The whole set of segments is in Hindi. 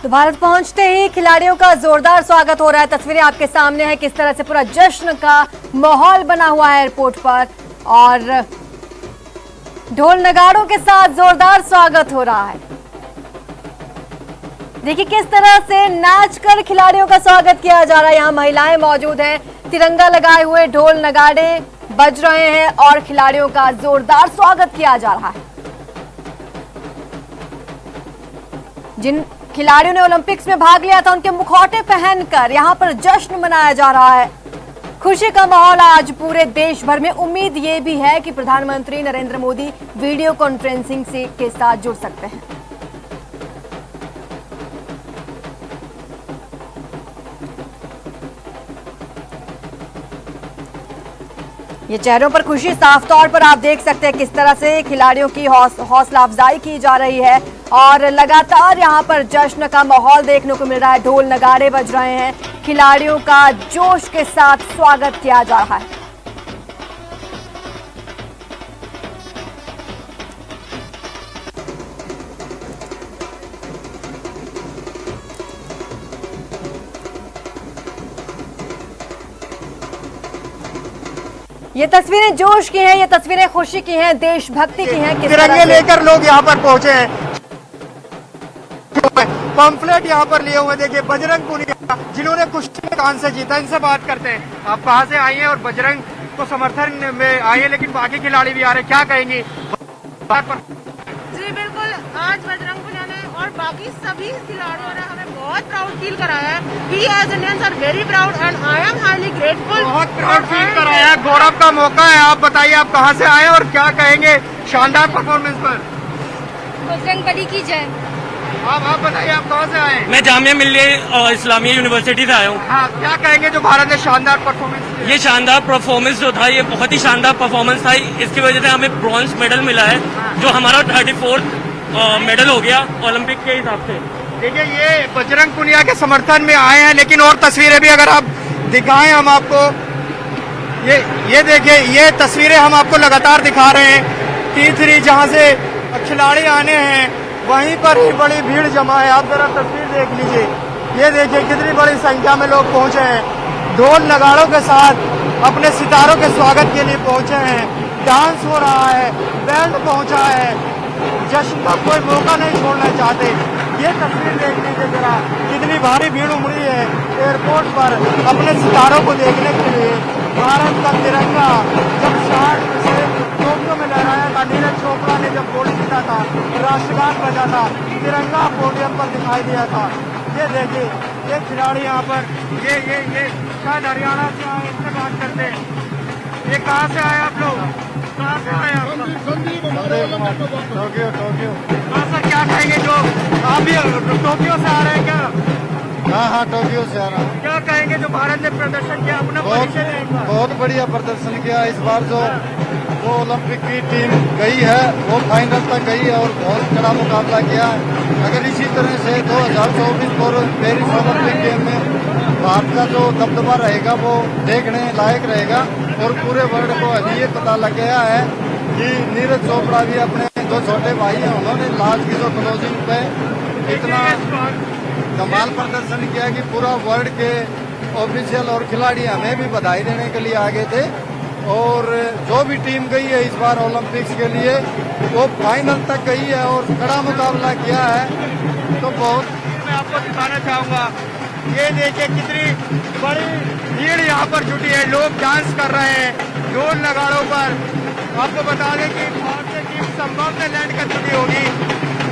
तो भारत पहुंचते ही खिलाड़ियों का जोरदार स्वागत हो रहा है। तस्वीरें आपके सामने है किस तरह से पूरा जश्न का माहौल बना हुआ है एयरपोर्ट पर और ढोल नगाड़ों के साथ जोरदार स्वागत हो रहा है। देखिए किस तरह से नाचकर खिलाड़ियों का स्वागत किया जा रहा है। यहाँ महिलाएं मौजूद हैं, तिरंगा लगाए हुए ढोल नगाड़े बज रहे हैं और खिलाड़ियों का जोरदार स्वागत किया जा रहा है। जिन खिलाड़ियों ने ओलंपिक्स में भाग लिया था उनके मुखौटे पहनकर यहाँ पर जश्न मनाया जा रहा है। खुशी का माहौल आज पूरे देश भर में। उम्मीद ये भी है कि प्रधानमंत्री नरेंद्र मोदी वीडियो कॉन्फ्रेंसिंग से के साथ जुड़ सकते हैं। ये चेहरों पर खुशी साफ तौर पर आप देख सकते हैं किस तरह से खिलाड़ियों की हौसला अफजाई की जा रही है और लगातार यहाँ पर जश्न का माहौल देखने को मिल रहा है। ढोल नगाड़े बज रहे हैं, खिलाड़ियों का जोश के साथ स्वागत किया जा रहा है। ये तस्वीरें जोश की हैं, ये तस्वीरें खुशी की हैं, देशभक्ति की हैं। तिरंगे लेकर लोग यहाँ पर पहुंचे हैं, पंफलेट यहाँ पर लिए हुए। देखिए बजरंग पुनिया जिन्होंने कुश्ती में कांस्य जीता, इनसे बात करते हैं। आप कहाँ से आई हैं और बजरंग को समर्थन में आई है, लेकिन बाकी खिलाड़ी भी आ रहे हैं, क्या कहेंगी? जी बिल्कुल, आज बजरंग पुनिया ने और बाकी सभी खिलाड़ियों ने हमें बहुत प्राउड फील कराया है। We as Indians are very proud and I am highly grateful. बहुत प्राउड फील कराया है। गौरव का मौका है। आप बताइए आप कहाँ से आए और क्या कहेंगे शानदार परफॉर्मेंस पर? बजरंग बली की जय। आप बताइए आप कहाँ से आए? मैं जामिया मिल्लिया इस्लामिया यूनिवर्सिटी से आया हूँ। हाँ, क्या कहेंगे जो भारत ने शानदार परफॉर्मेंस? ये शानदार परफॉर्मेंस जो था, ये बहुत ही शानदार परफॉर्मेंस था। इसकी वजह से हमें ब्रॉन्ज मेडल मिला है, जो हमारा 34th मेडल हो गया ओलंपिक के हिसाब से। देखिए ये बजरंग पुनिया के समर्थन में आए हैं, लेकिन और तस्वीरें भी अगर आप दिखाएं हम आपको, ये देखिए ये तस्वीरें हम आपको लगातार दिखा रहे हैं। T3 जहां से खिलाड़ी आने हैं वहीं पर ही बड़ी भीड़ जमा है। आप जरा तस्वीर देख लीजिए, ये देखिए कितनी बड़ी संख्या में लोग पहुंचे हैं। ढोल नगाड़ों के साथ अपने सितारों के स्वागत के लिए पहुंचे हैं। डांस हो रहा है, बैंड पहुंचा है, जश्न का कोई मौका नहीं छोड़ना चाहते। ये तस्वीर देख लीजिए जरा, कितनी भारी भीड़ उमड़ी है एयरपोर्ट पर अपने सितारों को देखने के लिए। भारत का तिरंगा जब 60 से टोक्यो में लहराया था, नीरज चोपड़ा ने जब गोल्ड जीता था, राष्ट्रगान बजा था, तिरंगा पोडियम पर दिखाई दिया था। ये देखिए ये खिलाड़ी यहाँ पर, ये शायद हरियाणा से आए, इनसे बात करते हैं। ये कहाँ से आए आप लोग? कहाँ से आए आप? टोक्यो। हाँ सर, क्या कहेंगे जो आप भी टोक्यो से आ रहे हैं क्या? हाँ, टोक्यो से आ रहा हूँ। क्या कहेंगे जो भारत ने प्रदर्शन किया अपना? बहुत बढ़िया प्रदर्शन किया इस बार। जो ओलंपिक की टीम गई है वो फाइनल तक गई है और बहुत कड़ा मुकाबला किया। अगर इसी तरह से 2024 पेरिस ओलंपिक गेम में भारत का जो दबदबा रहेगा वो देखने लायक रहेगा। और पूरे वर्ल्ड को अभी ये पता लग गया है कि नीरज चोपड़ा भी अपने जो छोटे भाई हैं उन्होंने लास्ट की जो क्लोजिंग पे इतना कमाल प्रदर्शन किया कि पूरा वर्ल्ड के ऑफिशियल और खिलाड़ी हमें भी बधाई देने के लिए आगे थे। और जो भी टीम गई है इस बार ओलंपिक्स के लिए वो फाइनल तक गई है और कड़ा मुकाबला किया है। तो बहुत मैं आपको दिखाना चाहूँगा, ये देखिए कितनी बड़ी भीड़ यहाँ पर जुटी है। लोग डांस कर रहे हैं ढोल नगाड़ों पर। आपको बता दें कि भारतीय टीम संभव से लैंड कर चुकी होगी।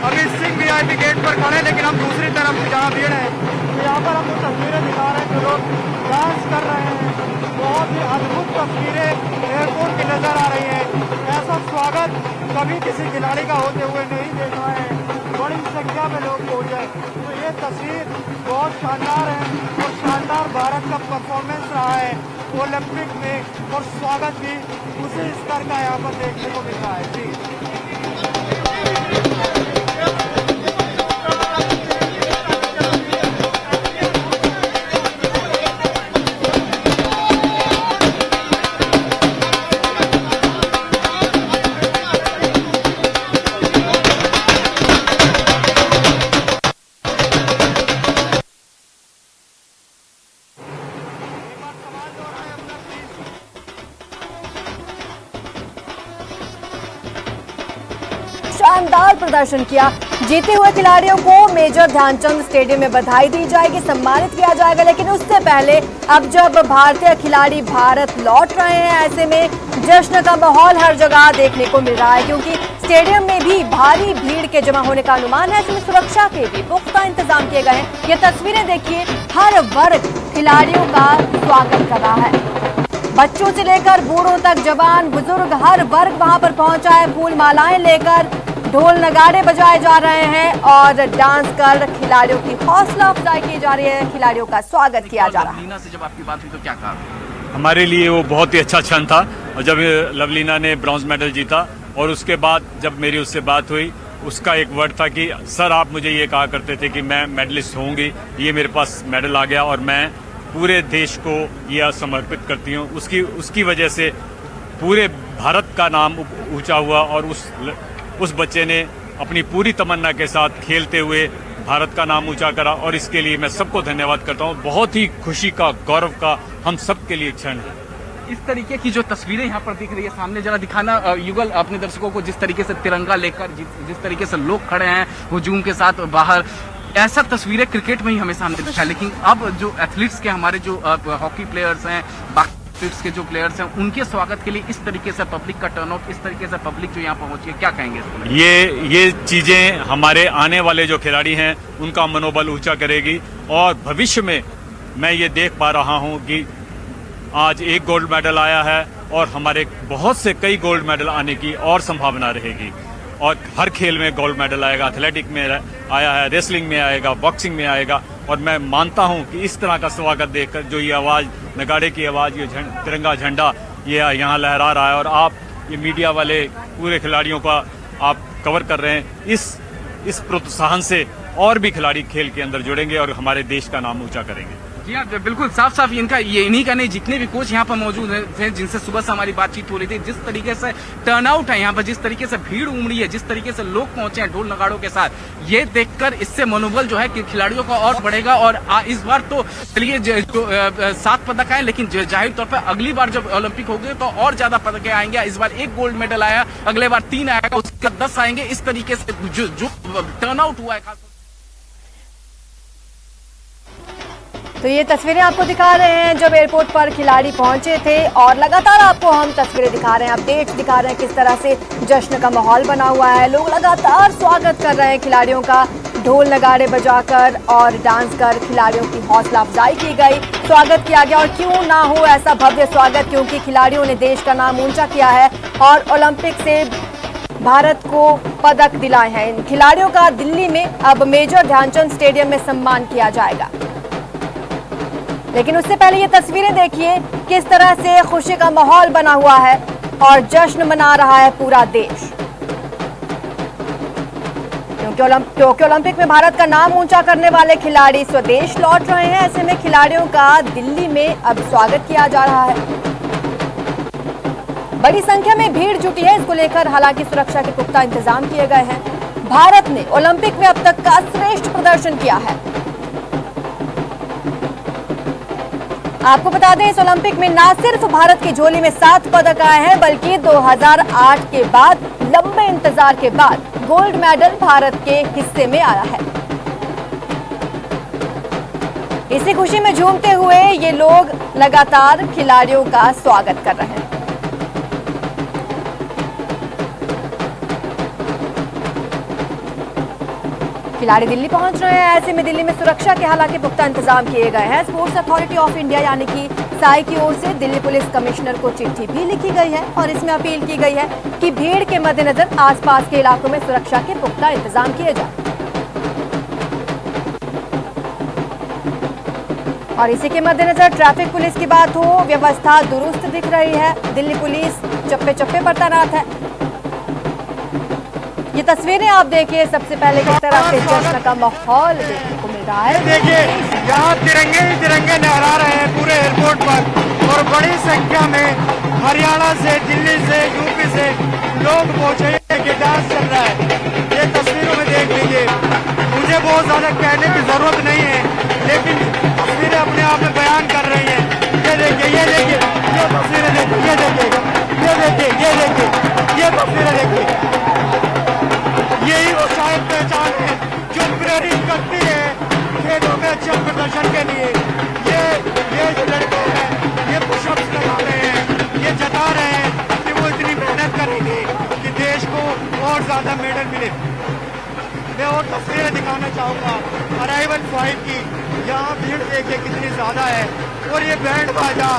अभी सिंह VIP गेट पर खड़े, लेकिन हम दूसरी तरफ जहाँ भीड़ है तो यहाँ पर आपको तस्वीरें दिखा रहे हैं जो लोग डांस कर रहे हैं। बहुत ही अद्भुत तस्वीरें एयरपोर्ट की नजर आ रही है। ऐसा स्वागत कभी किसी खिलाड़ी का होते हुए नहीं देखा है। बड़ी संख्या में लोग पहुंचे, तो ये तस्वीर बहुत शानदार है और शानदार भारत का परफॉर्मेंस रहा है ओलंपिक में। और स्वागत भी उसी स्तर का यहाँ पर देखने को मिल रहा है। जी शानदार प्रदर्शन किया। जीते हुए खिलाड़ियों को मेजर ध्यानचंद स्टेडियम में बधाई दी जाएगी, सम्मानित किया जाएगा। लेकिन उससे पहले अब जब भारतीय खिलाड़ी भारत लौट रहे हैं, ऐसे में जश्न का माहौल हर जगह देखने को मिल रहा है, क्योंकि स्टेडियम में भी भारी भीड़ के जमा होने का अनुमान है। इसमें सुरक्षा के भी पुख्ता इंतजाम किए गए हैं। ये तस्वीरें देखिए, हर वर्ग खिलाड़ियों का स्वागत कर रहा है। बच्चों से लेकर बूढ़ों तक, जवान बुजुर्ग, हर वर्ग वहां पर पहुंचा है। फूल मालाएं लेकर ढोल नगाड़े बजाए जा रहे हैं और डांस कर खिलाड़ियों की हौसला अफजाई की जा रही है, खिलाड़ियों का स्वागत किया जा रहा है। लवलीना से जब आपकी बात हुई तो क्या कहा? हमारे लिए वो बहुत ही अच्छा क्षण था, और जब लवलीना ने ब्रॉन्ज मेडल जीता और उसके बाद जब मेरी उससे बात हुई, उसका एक वर्ड था कि सर आप मुझे ये कहा करते थे कि मैं मेडलिस्ट होंगी, ये मेरे पास मेडल आ गया और मैं पूरे देश को यह समर्पित करती हूँ। उसकी वजह से पूरे भारत का नाम ऊंचा हुआ और उस बच्चे ने अपनी पूरी तमन्ना के साथ खेलते हुए भारत का नाम ऊंचा करा, और इसके लिए मैं सबको धन्यवाद करता हूँ। बहुत ही खुशी का, गौरव का हम सब के लिए क्षण है। इस तरीके की जो तस्वीरें यहाँ पर दिख रही है, सामने जरा दिखाना युगल अपने दर्शकों को, जिस तरीके से तिरंगा लेकर जिस तरीके से लोग खड़े हैं हुजूम के साथ बाहर, ऐसा तस्वीरें क्रिकेट में ही हमें सामने दिखा है। लेकिन अब जो एथलीट्स के, हमारे जो हॉकी प्लेयर्स हैं, बाकी एथलीट्स के जो प्लेयर्स हैं, उनके स्वागत के लिए इस तरीके से पब्लिक का टर्नआउट, इस तरीके से पब्लिक जो यहाँ पहुंची है, क्या कहेंगे इसको? ये चीजें हमारे आने वाले जो खिलाड़ी हैं उनका मनोबल ऊंचा करेगी, और भविष्य में मैं ये देख पा रहा हूँ कि आज एक गोल्ड मेडल आया है और हमारे बहुत से कई गोल्ड मेडल आने की और संभावना रहेगी, और हर खेल में गोल्ड मेडल आएगा। एथलेटिक में आया है, रेसलिंग में आएगा, बॉक्सिंग में आएगा, और मैं मानता हूं कि इस तरह का स्वागत देखकर जो ये आवाज, नगाड़े की आवाज, ये तिरंगा झंडा ये यहाँ लहरा रहा है, और आप ये मीडिया वाले पूरे खिलाड़ियों का आप कवर कर रहे हैं, इस प्रोत्साहन से और भी खिलाड़ी खेल के अंदर जुड़ेंगे और हमारे देश का नाम ऊंचा करेंगे। जी हाँ, बिल्कुल साफ साफ इनका ये इन्हीं का नहीं, जितने भी कोच यहाँ पर मौजूद थे, जिनसे सुबह से हमारी बातचीत हो रही थी, जिस तरीके से टर्नआउट है यहाँ पर, जिस तरीके से भीड़ उमड़ी है, जिस तरीके से लोग पहुंचे हैं ढोल नगाड़ों के साथ, ये देखकर इससे मनोबल जो है कि खिलाड़ियों का और बढ़ेगा। और इस बार तो चलिए जो 7 पदक आए, लेकिन जाहिर तौर पर अगली बार जब ओलंपिक होगी तो और ज्यादा पदक आएंगे। इस बार 1 गोल्ड मेडल आया, अगले बार 3 आएगा, उसके 10 आएंगे। इस तरीके से जो टर्नआउट हुआ है। तो ये तस्वीरें आपको दिखा रहे हैं जब एयरपोर्ट पर खिलाड़ी पहुंचे थे, और लगातार आपको हम तस्वीरें दिखा रहे हैं, अपडेट्स दिखा रहे हैं किस तरह से जश्न का माहौल बना हुआ है। लोग लगातार स्वागत कर रहे हैं खिलाड़ियों का, ढोल नगाड़े बजाकर और डांस कर खिलाड़ियों की हौसला अफजाई की गई, स्वागत किया गया। और क्यों ना हो ऐसा भव्य स्वागत, क्योंकि खिलाड़ियों ने देश का नाम ऊंचा किया है और ओलंपिक से भारत को पदक दिलाए हैं। इन खिलाड़ियों का दिल्ली में अब मेजर ध्यानचंद स्टेडियम में सम्मान किया जाएगा। लेकिन उससे पहले ये तस्वीरें देखिए, किस तरह से खुशी का माहौल बना हुआ है और जश्न मना रहा है पूरा देश, क्योंकि टोक्यो ओलंपिक में भारत का नाम ऊंचा करने वाले खिलाड़ी स्वदेश लौट रहे हैं। ऐसे में खिलाड़ियों का दिल्ली में अब स्वागत किया जा रहा है। बड़ी संख्या में भीड़ जुटी है, इसको लेकर हालांकि सुरक्षा के पुख्ता इंतजाम किए गए हैं। भारत ने ओलंपिक में अब तक का श्रेष्ठ प्रदर्शन किया है। आपको बता दें, इस ओलंपिक में न सिर्फ भारत की झोली में 7 पदक आए हैं, बल्कि 2008 के बाद लंबे इंतजार के बाद गोल्ड मेडल भारत के हिस्से में आया है। इसी खुशी में झूमते हुए ये लोग लगातार खिलाड़ियों का स्वागत कर रहे हैं। खिलाड़ी दिल्ली पहुंच रहे हैं, ऐसे में दिल्ली में सुरक्षा के हालांकि पुख्ता इंतजाम किए गए हैं। स्पोर्ट्स अथॉरिटी ऑफ इंडिया यानी कि साई की ओर से दिल्ली पुलिस कमिश्नर को चिट्ठी भी लिखी गई है और इसमें अपील की गई है कि भीड़ के मद्देनजर आसपास के इलाकों में सुरक्षा के पुख्ता इंतजाम किए जाए। और इसी के मद्देनजर ट्रैफिक पुलिस की बात हो, व्यवस्था दुरुस्त दिख रही है। दिल्ली पुलिस चप्पे चप्पे पर तैनात है। ये तस्वीरें आप देखिए, सबसे पहले किस तरह से जश्न का माहौल देखने को मिल रहा है। देखिए यहाँ तिरंगे ही तिरंगे लहरा रहे हैं पूरे एयरपोर्ट पर, और बड़ी संख्या में हरियाणा से, दिल्ली से, यूपी से लोग पहुंचे हैं कि डांस चल रहा है। ये तस्वीरों में देख लीजिए, मुझे बहुत ज्यादा कहने की जरूरत नहीं है, लेकिन तस्वीरें अपने आप में बयान कर रही हैं। ये देखिए, ये देखिए, ये तस्वीरें देखिए, ये देखिए, ये देखिए, ये देखिए, ये तस्वीरें देखिए। ज़्यादा मेडल मिले। मैं और तस्वीरें दिखाना चाहूँगा अराइवल 5 की। यहाँ भीड़ देखिए कितनी ज़्यादा है और ये बैंड बाजा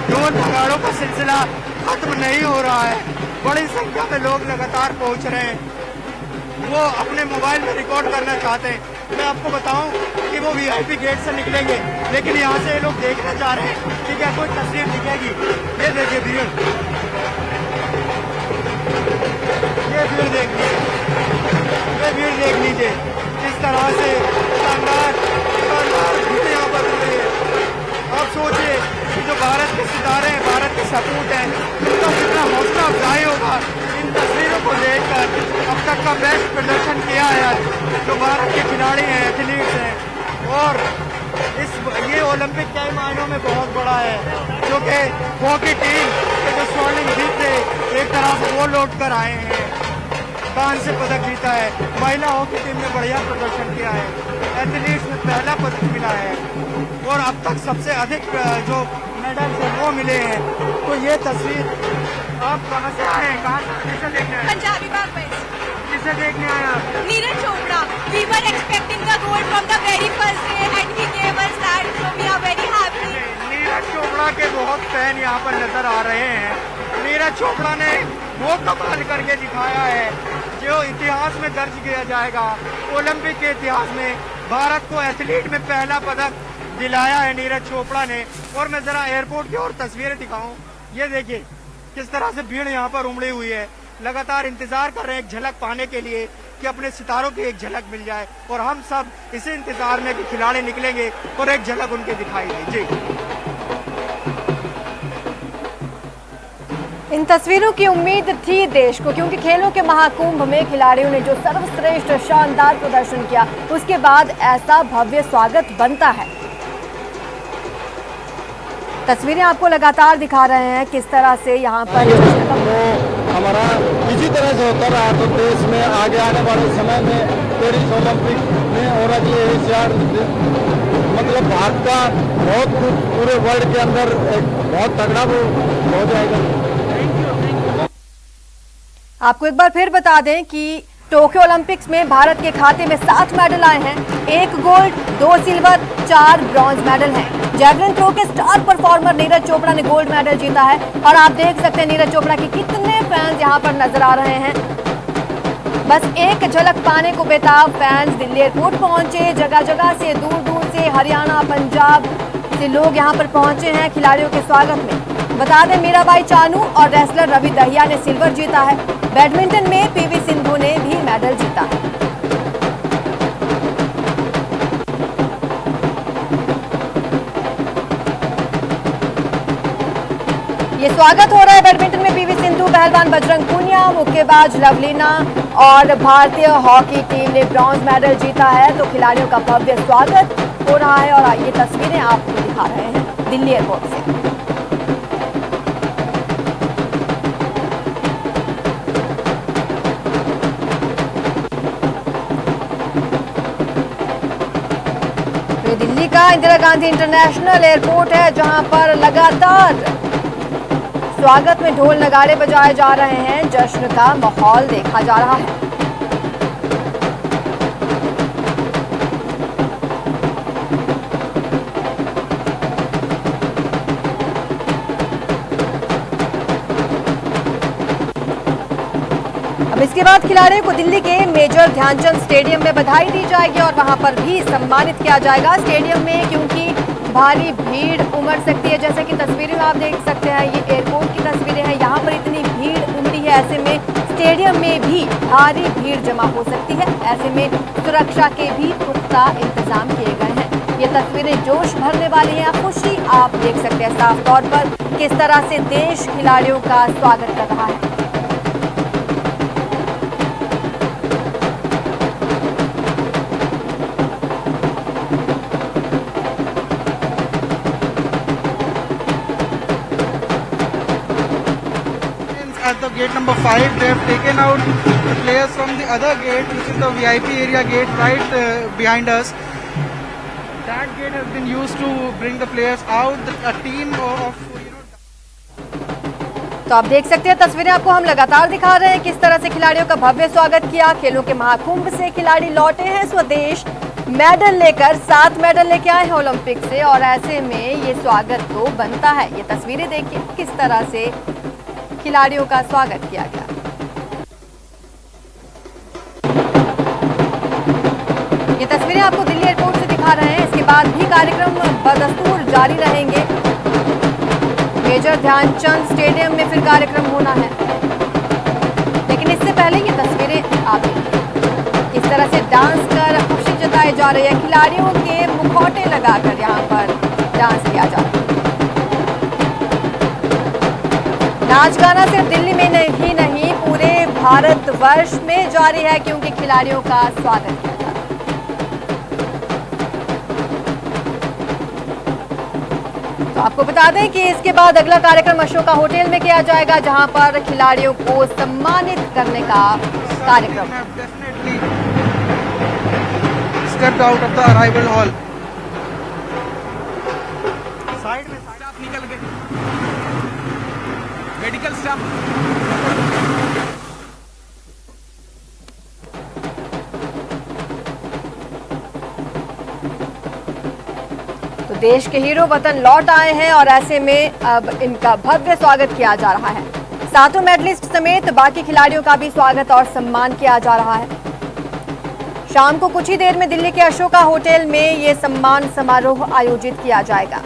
ढोल नगाड़ों का सिलसिला खत्म नहीं हो रहा है। बड़ी संख्या में लोग लगातार पहुँच रहे हैं, वो अपने मोबाइल में रिकॉर्ड करना चाहते हैं। मैं आपको बताऊं कि वो वीआईपी गेट से निकलेंगे, लेकिन यहाँ से ये लोग देखना चाह रहे हैं कि क्या कोई तस्वीर दिखेगी। ये देखिए भीड़, ये भीड़ देख लीजिए, ये भीड़ देख लीजिए किस तरह से शानदार भीड़ यहाँ पर हो रही है। आप सोचिए कि जो भारत के सितारे हैं, भारत के सपूत हैं, उनका कितना हौसला अफजाई होगा इन तस्वीरों को देखकर। अब तक का बेस्ट प्रदर्शन किया है जो भारत के खिलाड़ी हैं, एथलीट्स हैं, और ये ओलंपिक कई मायनों में बहुत बड़ा है, जो कि हॉकी टीम के जो स्वर्णिम जीत थे एक तरह से वो लौट कर आए हैं, कांस्य पदक जीता है। महिला हॉकी टीम ने बढ़िया प्रदर्शन किया है, एथलीट्स में पहला पदक मिला है और अब तक सबसे अधिक जो मेडल्स हैं वो मिले हैं। तो ये तस्वीर आप कहाँ से आए हैं, कहाँ से किसे देखने आए? पंजाबी बाग में किसे देखने आए आप? Neeraj Chopra. We were expecting the gold from the very first day and he gave us that, so we are very happy. Neeraj Chopra के बहुत फैन यहाँ पर नजर आ रहे हैं। नीरज चोपड़ा ने वो कमाल करके दिखाया है जो इतिहास में दर्ज किया जाएगा। ओलंपिक के इतिहास में भारत को एथलीट में पहला पदक दिलाया है नीरज चोपड़ा ने। और मैं जरा एयरपोर्ट की और तस्वीरें दिखाऊं, ये देखिए किस तरह से भीड़ यहाँ पर उमड़ी हुई है। लगातार इंतजार कर रहे हैं एक झलक पाने के लिए कि अपने सितारों की एक झलक मिल जाए, और हम सब इसी इंतजार में कि खिलाड़ी निकलेंगे और एक झलक उनके दिखाई दे। जी, इन तस्वीरों की उम्मीद थी देश को, क्योंकि खेलों के महाकुंभ में खिलाड़ियों ने जो सर्वश्रेष्ठ शानदार प्रदर्शन किया, उसके बाद ऐसा भव्य स्वागत बनता है। तस्वीरें आपको लगातार दिखा रहे हैं किस तरह से यहाँ पर हमारा इसी तरह से होता रहा तो देश में आगे आने वाले समय में पेरिस ओलंपिक में और अगले एशियाड मतलब भारत का बहुत पूरे वर्ल्ड के अंदर एक बहुत तगड़ा वो हो जाएगा। आपको एक बार फिर बता दें कि टोक्यो ओलंपिक्स में भारत के खाते में 7 मेडल आए हैं, 1 गोल्ड, 2 सिल्वर, 4 ब्रॉन्ज मेडल हैं। जैवलिन थ्रो के स्टार परफॉर्मर नीरज चोपड़ा ने गोल्ड मेडल जीता है और आप देख सकते हैं नीरज चोपड़ा के कितने फैंस यहाँ पर नजर आ रहे हैं। बस एक झलक पाने को बेताब फैंस दिल्ली एयरपोर्ट पहुंचे। जगह जगह से, दूर दूर से, हरियाणा, पंजाब से लोग यहाँ पर पहुंचे हैं खिलाड़ियों के स्वागत में। बता दें मीराबाई चानू और रेसलर रवि दहिया ने सिल्वर जीता है। बैडमिंटन में पीवी सिंधु ने भी मेडल जीता है। ये स्वागत हो रहा है बैडमिंटन में पीवी सिंधु, पहलवान बजरंग पुनिया, मुक्केबाज लवलीना और भारतीय हॉकी टीम ने ब्रॉन्ज मेडल जीता है। तो खिलाड़ियों का भव्य स्वागत हो रहा है और ये तस्वीरें आपको दिखा रहे हैं दिल्ली एयरपोर्ट से। ये दिल्ली का इंदिरा गांधी इंटरनेशनल एयरपोर्ट है, जहां पर लगातार स्वागत में ढोल नगाड़े बजाए जा रहे हैं, जश्न का माहौल देखा जा रहा है। अब इसके बाद खिलाड़ियों को दिल्ली के मेजर ध्यानचंद स्टेडियम में बधाई दी जाएगी और वहां पर भी सम्मानित किया जाएगा स्टेडियम में, क्योंकि भारी भीड़ उमड़ सकती है। जैसे कि तस्वीरें में आप देख सकते हैं, ये एयरपोर्ट की तस्वीरें हैं, यहाँ पर इतनी भीड़ उमड़ी है, ऐसे में स्टेडियम में भी भारी भीड़ जमा हो सकती है। ऐसे में सुरक्षा के भी पुख्ता इंतजाम किए गए हैं। ये तस्वीरें जोश भरने वाली हैं, खुशी आप देख सकते हैं साफ तौर पर किस तरह से देश खिलाड़ियों का स्वागत कर रहा है। At the gate number 5, they have taken out the players from the other gate, which is the VIP area gate right behind us. That gate has been used to bring the players out. A team of तो आप देख सकते हैं तस्वीरें आपको हम लगातार दिखा रहे हैं किस तरह से खिलाड़ियों का भव्य स्वागत किया। खेलों के महाकुंभ से खिलाड़ी लौटे हैं स्वदेश, मेडल लेकर 7 मेडल लेके आए हैं ओलंपिक से, और ऐसे में ये स्वागत तो बनता है। ये तस्वीरें देखिए किस तरह से खिलाड़ियों का स्वागत किया गया। ये तस्वीरें आपको दिल्ली एयरपोर्ट से दिखा रहे हैं। इसके बाद भी कार्यक्रम बदस्तूर जारी रहेंगे। मेजर ध्यानचंद स्टेडियम में फिर कार्यक्रम होना है, लेकिन इससे पहले ये तस्वीरें आप देखिए किस तरह से डांस कर खुशी जताई जा रही है। खिलाड़ियों के मुखौटे लगाकर यहाँ पर डांस किया जा रहा है। नाच गाना सिर्फ दिल्ली में ही नहीं पूरे भारतवर्ष में जारी है, क्योंकि खिलाड़ियों का स्वागत किया जा रहा है। तो आपको बता दें कि इसके बाद अगला कार्यक्रम अशोका होटल में किया जाएगा, जहां पर खिलाड़ियों को सम्मानित करने का कार्यक्रम। Stepped out of the arrival hall. Side में स्टाफ निकल गए, मेडिकल स्टाफ। तो देश के हीरो वतन लौट आए हैं और ऐसे में अब इनका भव्य स्वागत किया जा रहा है। 7 मेडलिस्ट समेत बाकी खिलाड़ियों का भी स्वागत और सम्मान किया जा रहा है। शाम को कुछ ही देर में दिल्ली के अशोका होटल में ये सम्मान समारोह आयोजित किया जाएगा।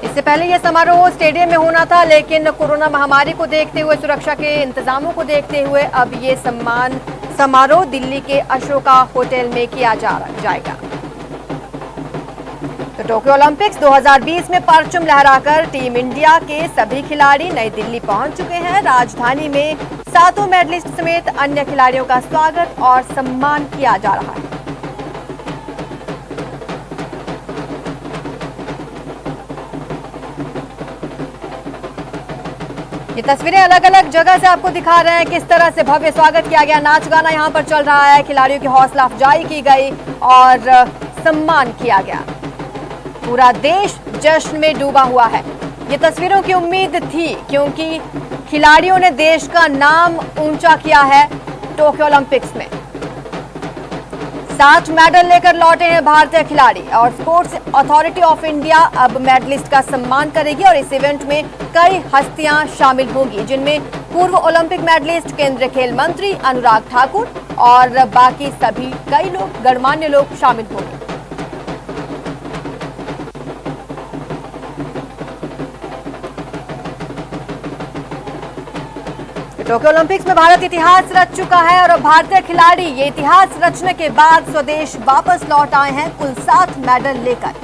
इससे पहले यह समारोह स्टेडियम में होना था, लेकिन कोरोना महामारी को देखते हुए, सुरक्षा के इंतजामों को देखते हुए अब ये सम्मान समारोह दिल्ली के अशोका होटल में किया जाएगा। तो टोक्यो ओलंपिक्स 2020 में परचम लहराकर टीम इंडिया के सभी खिलाड़ी नई दिल्ली पहुंच चुके हैं। राजधानी में 7 मेडलिस्ट समेत अन्य खिलाड़ियों का स्वागत और सम्मान किया जा रहा है। ये तस्वीरें अलग अलग जगह से आपको दिखा रहे हैं किस तरह से भव्य स्वागत किया गया। नाच गाना यहाँ पर चल रहा है, खिलाड़ियों की हौसला अफजाई की गई और सम्मान किया गया। पूरा देश जश्न में डूबा हुआ है। ये तस्वीरों की उम्मीद थी, क्योंकि खिलाड़ियों ने देश का नाम ऊंचा किया है। टोक्यो ओलंपिक्स में 7 मेडल लेकर लौटे हैं भारतीय खिलाड़ी, और स्पोर्ट्स अथॉरिटी ऑफ इंडिया अब मेडलिस्ट का सम्मान करेगी और इस इवेंट में कई हस्तियां शामिल होंगी, जिनमें पूर्व ओलंपिक मेडलिस्ट, केंद्रीय खेल मंत्री अनुराग ठाकुर और बाकी सभी कई लोग, गणमान्य लोग शामिल होंगे। टोक्यो ओलंपिक्स में भारत इतिहास रच चुका है और अब भारतीय खिलाड़ी ये इतिहास रचने के बाद स्वदेश वापस लौट आए हैं कुल 7 मेडल लेकर।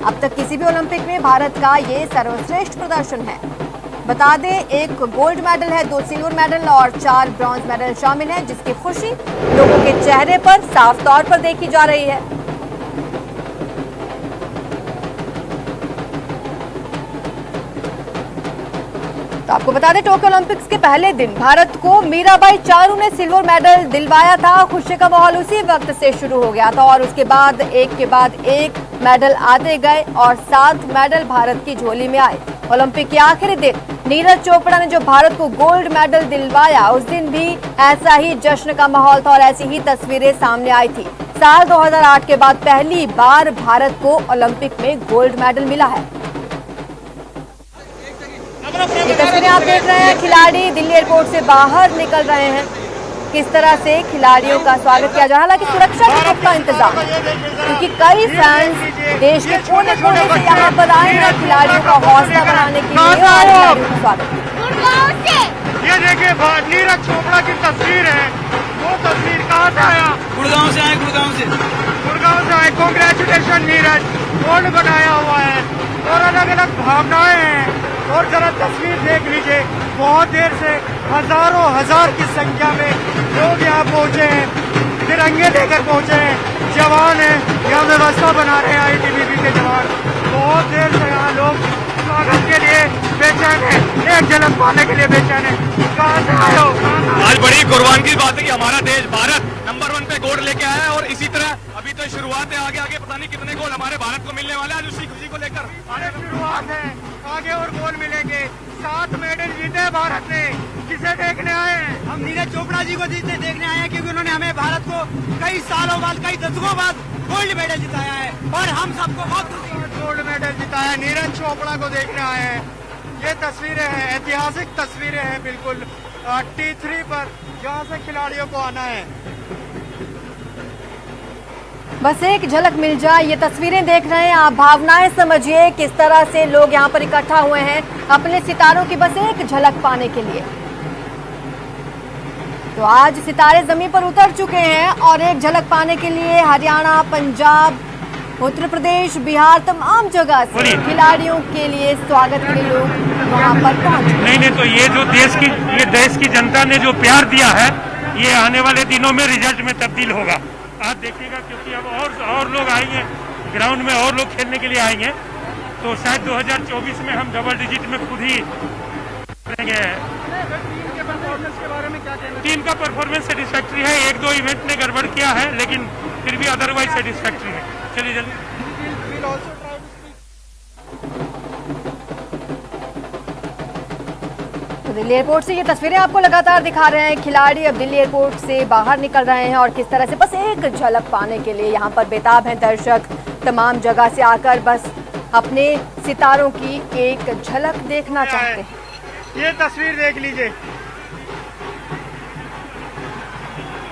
अब तक किसी भी ओलंपिक में भारत का ये सर्वश्रेष्ठ प्रदर्शन है। बता दें, 1 गोल्ड मेडल है, 2 सिल्वर मेडल और 4 ब्रॉन्ज मेडल शामिल हैं, जिसकी खुशी लोगों के चेहरे पर साफ तौर पर देखी जा रही है। तो आपको बता दें, टोक्यो ओलंपिक्स के पहले दिन भारत को मीराबाई चानू ने सिल्वर मेडल दिलवाया था। खुशी का माहौल उसी वक्त से शुरू हो गया था और उसके बाद एक के बाद एक मेडल आते गए और 7 मेडल भारत की झोली में आए। ओलंपिक के आखिरी दिन नीरज चोपड़ा ने जो भारत को गोल्ड मेडल दिलवाया, उस दिन भी ऐसा ही जश्न का माहौल था और ऐसी ही तस्वीरें सामने आई थी। साल 2008 के बाद पहली बार भारत को ओलंपिक में गोल्ड मेडल मिला है। ये तस्वीरें आप देख रहे हैं, खिलाड़ी दिल्ली एयरपोर्ट से बाहर निकल रहे हैं। किस तरह से खिलाड़ियों का स्वागत किया जा रहा है, हालांकि सुरक्षा के पुख्ता इंतजाम, क्योंकि कई फैंस देश के कोने कोने से यहाँ पर आए हैं खिलाड़ियों का हौसला बढ़ाने के लिए और खिलाड़ियों का स्वागत। ये देखिए नीरज चोपड़ा की तस्वीर है। वो तस्वीर कहाँ से आया? गुड़गांव से आए, गुड़गांव से आए। कांग्रेचुलेशन नीरज, गोल्ड बनाया हुआ है और अलग अलग भावनाएं हैं। और जरा तस्वीर देख लीजिए, बहुत देर से हजारों हजार की संख्या में लोग यहाँ पहुँचे हैं, तिरंगे लेकर पहुँचे हैं, जवान हैं, यहाँ व्यवस्था बना रहे हैं ITBP के जवान। बहुत देर से यहाँ लोग स्वागत के लिए बेचैन है, एक झलक पाने के लिए बेचैन है। कहाँ से आए हो? आज बड़ी कुर्बानी की बात है कि हमारा देश भारत नंबर नंबर 1 पे गोल्ड लेके आया है। और इसी तरह अभी तो शुरुआत है, आगे आगे पता नहीं कितने गोल हमारे भारत को मिलने वाले हैं आज उसी खुशी को लेकर। अरे शुरुआत है, आगे और गोल मिलेंगे। 7 मेडल जीते हैं भारत ने। किसे देखने आए हैं? हम नीरज चोपड़ा जी को जीतने देखने आए हैं, क्योंकि उन्होंने हमें भारत को कई सालों बाद, कई दशकों बाद गोल्ड मेडल जिताया है और हम सबको बहुत खुशी है। गोल्ड मेडल जिताया, नीरज चोपड़ा को देखने आए हैं। ये तस्वीरें हैं, ऐतिहासिक तस्वीरें हैं बिल्कुल। T3 पर जहाँ से खिलाड़ियों को आना है। बस एक झलक मिल जाए, ये तस्वीरें देख रहे हैं आप, भावनाएं समझिए किस तरह से लोग यहाँ पर इकट्ठा हुए हैं अपने सितारों की बस एक झलक पाने के लिए। तो आज सितारे जमीन पर उतर चुके हैं और एक झलक पाने के लिए हरियाणा, पंजाब, उत्तर प्रदेश, बिहार, तमाम जगह से खिलाड़ियों के लिए स्वागत के लिए लोग वहाँ पर पहुंचे। नहीं तो ये जो देश की जनता ने जो प्यार दिया है, ये आने वाले दिनों में रिजल्ट में तब्दील होगा। आप देखिएगा, क्योंकि अब और लोग आएंगे ग्राउंड में, और लोग खेलने के लिए आएंगे, तो शायद 2024 में हम डबल डिजिट में खुद ही करेंगे। टीम का परफॉर्मेंस सेटिस्फैक्ट्री है, 1-2 इवेंट ने गड़बड़ किया है, लेकिन फिर भी अदरवाइज सेटिस्फैक्ट्री है। चलिए जल्दी। दिल्ली एयरपोर्ट से ये तस्वीरें आपको लगातार दिखा रहे हैं। खिलाड़ी अब दिल्ली एयरपोर्ट से बाहर निकल रहे हैं और किस तरह से बस एक झलक पाने के लिए यहाँ पर बेताब हैं दर्शक, तमाम जगह से आकर बस अपने सितारों की एक झलक देखना चाहते हैं। ये तस्वीर देख लीजिए,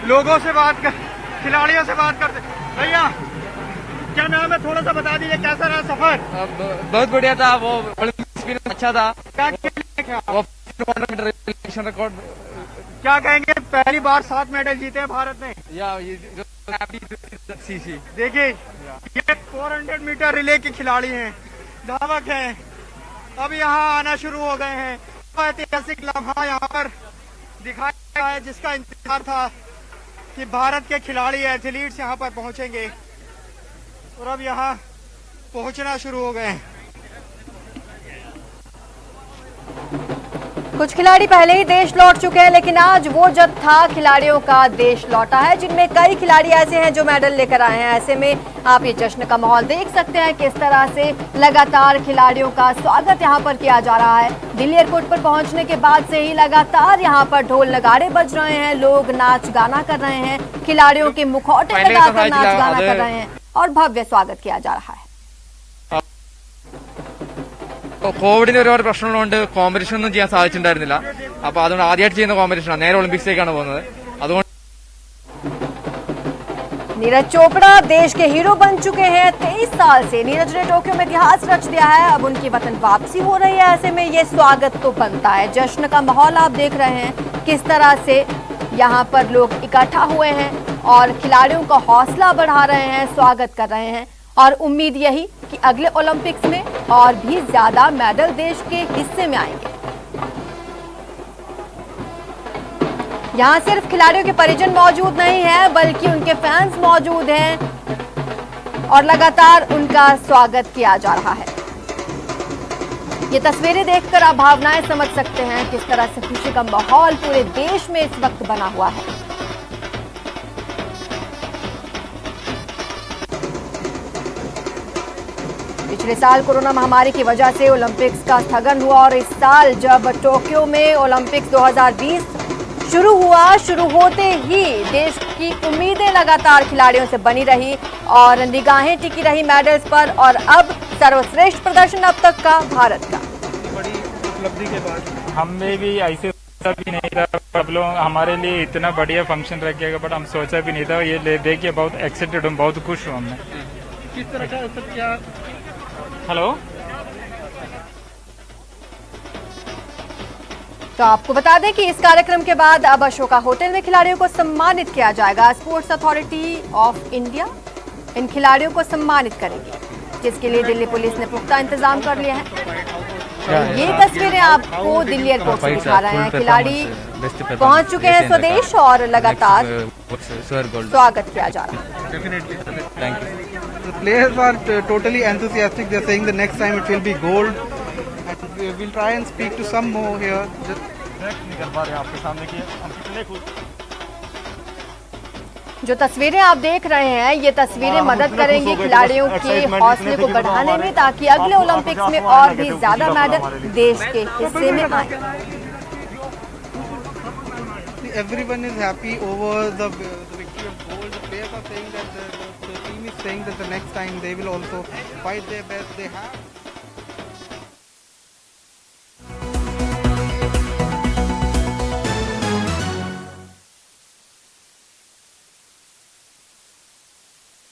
लोगों से बात कर, खिलाड़ियों से बात करते। भैया क्या नाम है, थोड़ा सा बता दीजिए, कैसा रहा सफर? बहुत बढ़िया था, वो एक्सपीरियंस अच्छा था। वो रिकॉर्ड क्या कहेंगे, पहली बार 7 मेडल जीते हैं भारत ने। देखिए ये 400 मीटर रिले के खिलाड़ी हैं, धावक हैं, अब यहाँ आना शुरू हो गए हैं। ऐतिहासिक लम्हा यहाँ पर दिखाया गया है जिसका इंतजार था कि भारत के खिलाड़ी एथलीट्स यहाँ पर पहुंचेंगे, और अब यहाँ पहुंचना शुरू हो गए हैं। कुछ खिलाड़ी पहले ही देश लौट चुके हैं, लेकिन आज वो जत्था खिलाड़ियों का देश लौटा है, जिनमें कई खिलाड़ी ऐसे हैं जो मेडल लेकर आए हैं। ऐसे में आप ये जश्न का माहौल देख सकते हैं, किस तरह से लगातार खिलाड़ियों का स्वागत यहाँ पर किया जा रहा है। दिल्ली एयरपोर्ट पर पहुंचने के बाद से ही लगातार यहाँ पर ढोल नगाड़े बज रहे हैं, लोग नाच गाना कर रहे हैं, खिलाड़ियों के मुखौटे लगाकर नाच गाना कर रहे हैं और भव्य स्वागत किया जा रहा है। കോവിഡിന്റെ ഒരുപാട് പ്രശ്നങ്ങളുണ്ട്, കോമ്പറ്റീഷൻ ഒന്നും ചെയ്യാൻ സാധിച്ചിട്ടുണ്ടായിരുന്നില്ല. അപ്പൊ അതുകൊണ്ട് ആദ്യമായിട്ട് ചെയ്യുന്ന കോമ്പറ്റീഷനാണ്, നേരെ ഒളിമ്പിക്സിലേക്കാണ് പോകുന്നത്. അതുകൊണ്ട് नीरज चोपड़ा देश के हीरो बन चुके हैं। 23 साल से नीरज ने टोक्यो में इतिहास रच दिया है, अब उनकी वतन वापसी हो रही है। ऐसे में ये स्वागत तो बनता है। जश्न का माहौल आप देख रहे हैं, किस तरह से यहाँ पर लोग इकट्ठा हुए हैं और खिलाड़ियों का हौसला बढ़ा रहे हैं, स्वागत कर रहे हैं, और उम्मीद यही कि अगले ओलंपिक्स में और भी ज्यादा मेडल देश के हिस्से में आएंगे। यहाँ सिर्फ खिलाड़ियों के परिजन मौजूद नहीं है, बल्कि उनके फैंस मौजूद हैं और लगातार उनका स्वागत किया जा रहा है। ये तस्वीरें देखकर आप भावनाएं समझ सकते हैं, किस तरह से खुशी का माहौल पूरे देश में इस वक्त बना हुआ है। पिछले साल कोरोना महामारी की वजह से ओलंपिक्स का स्थगन हुआ और इस साल जब टोक्यो में ओलंपिक्स 2020 शुरू हुआ, शुरू होते ही देश की उम्मीदें लगातार खिलाड़ियों से बनी रही और निगाहें टिकी रही मेडल्स पर, और अब सर्वश्रेष्ठ प्रदर्शन अब तक का भारत का। बड़ी उपलब्धि के बाद हमें भी ऐसे सोचा भी नहीं था, सब लोग हमारे लिए इतना बढ़िया फंक्शन रखिएगा, बट हम सोचा भी नहीं था। ये देखिए बहुत एक्साइटेड हूँ, बहुत खुश हूँ। हमने किस तरह का सब क्या हेलो तो आपको बता दें कि इस कार्यक्रम के बाद अब अशोका होटल में खिलाड़ियों को सम्मानित किया जाएगा। Sports authority of India in खिलाड़ियों को सम्मानित करेगी, जिसके लिए दिल्ली पुलिस ने पुख्ता इंतजाम कर लिया है। तो ये तस्वीरें आपको दिल्ली एयरपोर्ट से दिखा रहे हैं। खिलाड़ी पहुंच चुके हैं स्वदेश और लगातार स्वागत किया जा रहा है। The players are totally enthusiastic. They're saying the next time it will be gold, and we'll try and speak to some more here. नहीं कर पा रहे आपके सामने कि हम कितने खुश। जो तस्वीरें आप देख रहे हैं ये तस्वीरें मदद करेंगी खिलाड़ियों के हौसले को बढ़ाने में, ताकि अगले ओलंपिक्स में और भी ज्यादा मेडल देश के हिस्से में आए। Everyone is happy over the victory of gold. The players are saying that the team is saying that the next time they will also fight their best. They have